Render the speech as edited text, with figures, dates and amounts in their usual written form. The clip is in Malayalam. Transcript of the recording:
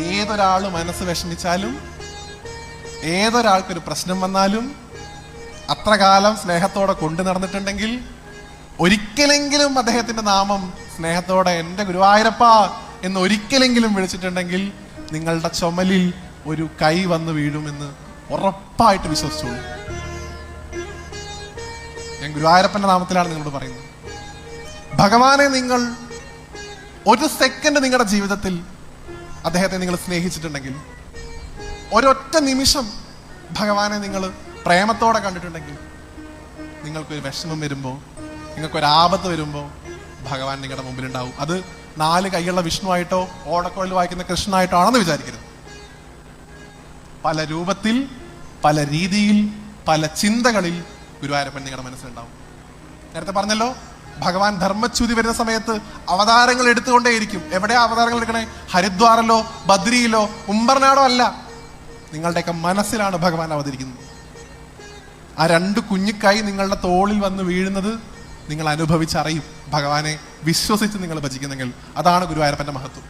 ഏതൊരാൾ മനസ്സ് വിഷമിച്ചാലും, ഏതൊരാൾക്കൊരു പ്രശ്നം വന്നാലും, അത്ര കാലം സ്നേഹത്തോടെ കൊണ്ടു നടന്നിട്ടുണ്ടെങ്കിൽ, ഒരിക്കലെങ്കിലും അദ്ദേഹത്തിന്റെ നാമം സ്നേഹത്തോടെ എൻ്റെ ഗുരുവായൂരപ്പ എന്ന് ഒരിക്കലെങ്കിലും വിളിച്ചിട്ടുണ്ടെങ്കിൽ നിങ്ങളുടെ ചുമലിൽ ഒരു കൈ വന്ന് വീഴുമെന്ന് ഉറപ്പായിട്ട് വിശ്വസിച്ചോളൂ. ഞാൻ ഗുരുവായൂരപ്പന്റെ നാമത്തിലാണ് നിങ്ങളോട് പറയുന്നത്. ഭഗവാനെ നിങ്ങൾ ഒരു സെക്കൻഡ് നിങ്ങളുടെ ജീവിതത്തിൽ അദ്ദേഹത്തെ നിങ്ങൾ സ്നേഹിച്ചിട്ടുണ്ടെങ്കിൽ, ഒരൊറ്റ നിമിഷം ഭഗവാനെ നിങ്ങൾ പ്രേമത്തോടെ കണ്ടിട്ടുണ്ടെങ്കിൽ, നിങ്ങൾക്കൊരു വിഷമം വരുമ്പോൾ, നിങ്ങൾക്കൊരാപത്ത് വരുമ്പോൾ ഭഗവാൻ നിങ്ങളുടെ മുമ്പിലുണ്ടാവും. അത് 4 കൈയുള്ള വിഷ്ണുവായിട്ടോ ഓടക്കോയിൽ വായിക്കുന്ന കൃഷ്ണനായിട്ടോ ആണെന്ന് വിചാരിക്കരുത്. പല രൂപത്തിൽ, പല രീതിയിൽ, പല ചിന്തകളിൽ ഗുരുവായൂരപ്പൻ നിങ്ങളുടെ മനസ്സിലുണ്ടാവും. നേരത്തെ പറഞ്ഞല്ലോ, ഭഗവാൻ ധർമ്മച്യുതി വരുന്ന സമയത്ത് അവതാരങ്ങൾ എടുത്തുകൊണ്ടേയിരിക്കും. എവിടെയാ അവതാരങ്ങൾ എടുക്കണേ? ഹരിദ്വാറിലോ ബദ്രിയിലോ ഉംബർനാടോ അല്ല, നിങ്ങളുടെയൊക്കെ മനസ്സിലാണ് ഭഗവാൻ അവതരിക്കുന്നത്. ആ 2 കുഞ്ഞിക്കൈ നിങ്ങളുടെ തോളിൽ വന്ന് വീഴുന്നത് നിങ്ങൾ അനുഭവിച്ചറിയും. ഭഗവാനെ വിശ്വസിച്ച് നിങ്ങൾ ഭജിക്കുന്നെങ്കിൽ അതാണ് ഗുരുവായൂരപ്പന്റെ മഹത്വം.